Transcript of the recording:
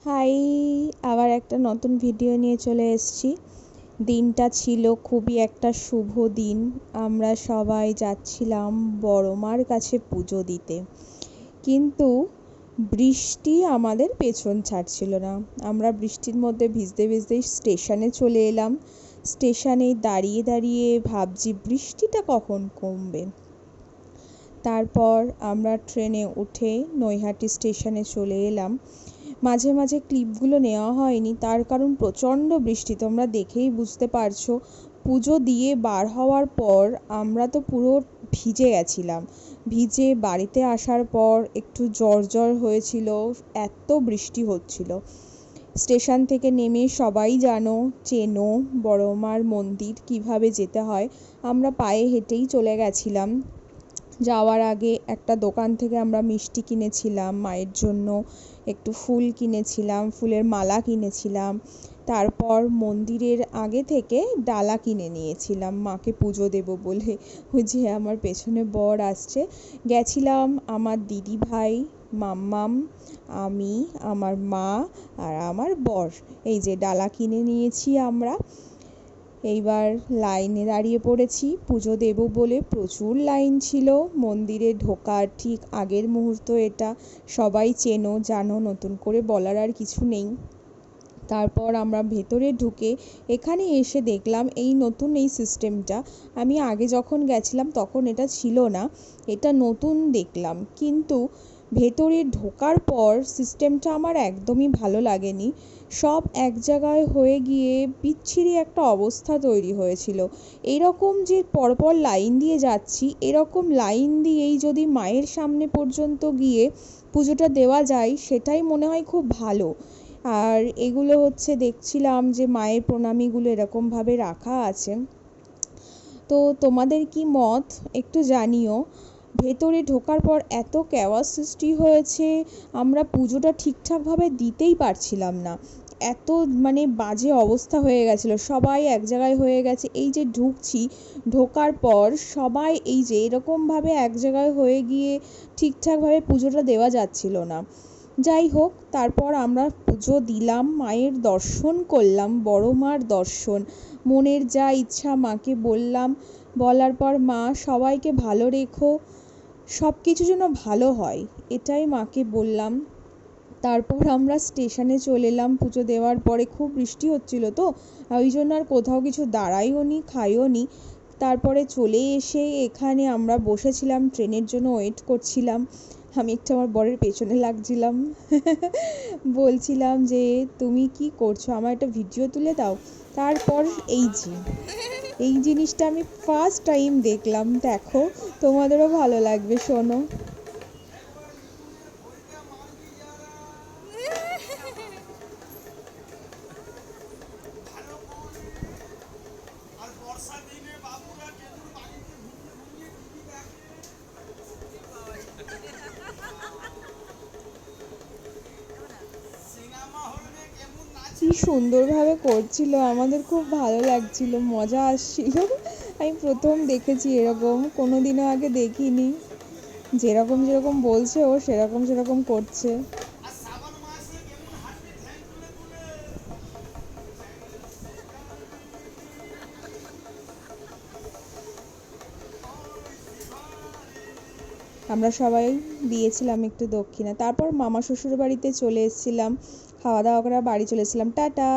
High, আবার একটা নতুন ভিডিও নিয়ে চলে এসেছি। দিনটা ছিল খুবই একটা শুভ দিন। আমরা সবাই যাচ্ছিলাম বড় মার কাছে পুজো দিতে, কিন্তু বৃষ্টি আমাদের পেছন ছাড়ছিল না। আমরা বৃষ্টির মধ্যে ভিজতে ভিজতেই স্টেশনে চলে এলাম। স্টেশনে দাঁড়িয়ে দাঁড়িয়ে ভাবছি বৃষ্টিটা কখন কমবে। তারপর আমরা ট্রেনে উঠে নৈহাটি স্টেশনে চলে এলাম। মাঝে মাঝে ক্লিপগুলো নেওয়া হয়নি, তার কারণ প্রচণ্ড বৃষ্টি, তোমরা দেখেই বুঝতে পারছো। পুজো দিয়ে বার হওয়ার পর আমরা তো পুরো ভিজে গেছিলাম। ভিজে বাড়িতে আসার পর একটু জ্বর জ্বর হয়েছিল, এত বৃষ্টি হচ্ছিল। স্টেশন থেকে নেমে সবাই জানো, চেনো বড় মার মন্দির কিভাবে যেতে হয়। আমরা পায়ে হেঁটেই চলে গেছিলাম। যাওয়ার আগে একটা দোকান থেকে আমরা মিষ্টি কিনেছিলাম, মায়ের জন্য একটু ফুল কিনেছিলাম, ফুলের মালা কিনেছিলাম। তারপর মন্দিরের আগে থেকে ডালা কিনে নিয়েছিলাম মাকে পুজো দেব বলে। ওই যে আমার পেছনে বর আসছে। গেছিলাম আমার দিদি ভাই, মাম্মাম, আমি, আমার মা আর আমার বর। এই যে ডালা কিনে নিয়েছি আমরা। এইবার লাইনে দাঁড়িয়ে পড়েছি পুজো দেব বলে। প্রচুর লাইন ছিল মন্দিরে ঢোকার ঠিক আগের মুহূর্ত এটা। সবাই চেনো জানো, নতুন করে বলার আর কিছু নেই। তারপর আমরা ভেতরে ঢুকে এখানে এসে দেখলাম এই নতুন এই সিস্টেমটা। আমি আগে যখন গেছিলাম তখন এটা ছিল না, এটা নতুন দেখলাম। কিন্তু ভেতরে ঢোকার পর সিস্টেমটা আমার একদমই ভালো লাগেনি। সব এক জায়গায় হয়ে গিয়ে বিচ্ছিরি একটা অবস্থা তৈরি হয়েছিল। এইরকম যে পরপর লাইন দিয়ে যাচ্ছি, এরকম লাইন দিয়েই যদি মায়ের সামনে পর্যন্ত গিয়ে পুজোটা দেওয়া যায় সেটাই মনে হয় খুব ভালো। আর এগুলো হচ্ছে দেখছিলাম যে মায়ের প্রণামীগুলো এরকমভাবে রাখা আছে। তো তোমাদের কি মত একটু জানিও। ভেতরে ঢোকার পর এত ক্যাওয়াস সৃষ্টি হয়েছে, আমরা পুজোটা ঠিকঠাকভাবে দিতেই পারছিলাম না। এত বাজে অবস্থা হয়ে গেছিলো, সবাই এক জায়গায় হয়ে গেছে। এই যে ঢুকছি, ঢোকার পর সবাই এই যে এরকমভাবে এক জায়গায় হয়ে গিয়ে ঠিকঠাকভাবে পুজোটা দেওয়া যাচ্ছিল না। যাই হোক, তারপর আমরা পুজো দিলাম, মায়ের দর্শন করলাম, বড় মার দর্শন। মনের যা ইচ্ছা মাকে বললাম। বলার পর মা সবাইকে ভালো রেখো, সব কিছু যেন ভালো হয়, এটাই মাকে বললাম। তারপর আমরা স্টেশনে চলে এলাম। পুজো দেওয়ার পরে খুব বৃষ্টি হচ্ছিল, তো ওই জন্য আর কোথাও কিছু দাঁড়াইও নি, খাইও নি। তারপরে চলে এসে এখানে আমরা বসেছিলাম, ট্রেনের জন্য ওয়েট করছিলাম। আমি একটু আমার বরের পেছনে লাগছিলাম। বলছিলাম যে তুমি কি করছো, আমার একটা ভিডিও তুলে দাও। তারপর এই জিনিসটা আমি ফার্স্ট টাইম দেখলাম, দেখো তোমাদেরও ভালো লাগবে, শোনো। কি সুন্দরভাবে করছিল, আমাদের খুব ভালো লাগছিল, মজা আসছিল। আমি প্রথম দেখেছি এরকম, কোনোদিনও আগে দেখিনি। যেরকম যেরকম বলছে ও সেরকম সেরকম করছে। আমরা সবাই দিয়েছিলাম একটু দক্ষিণা। তারপর মামা শ্বশুর বাড়িতে চলে এসেছিলাম, খাওয়া দাওয়া করে বাড়ি চলে এসেছিলাম। টাটা।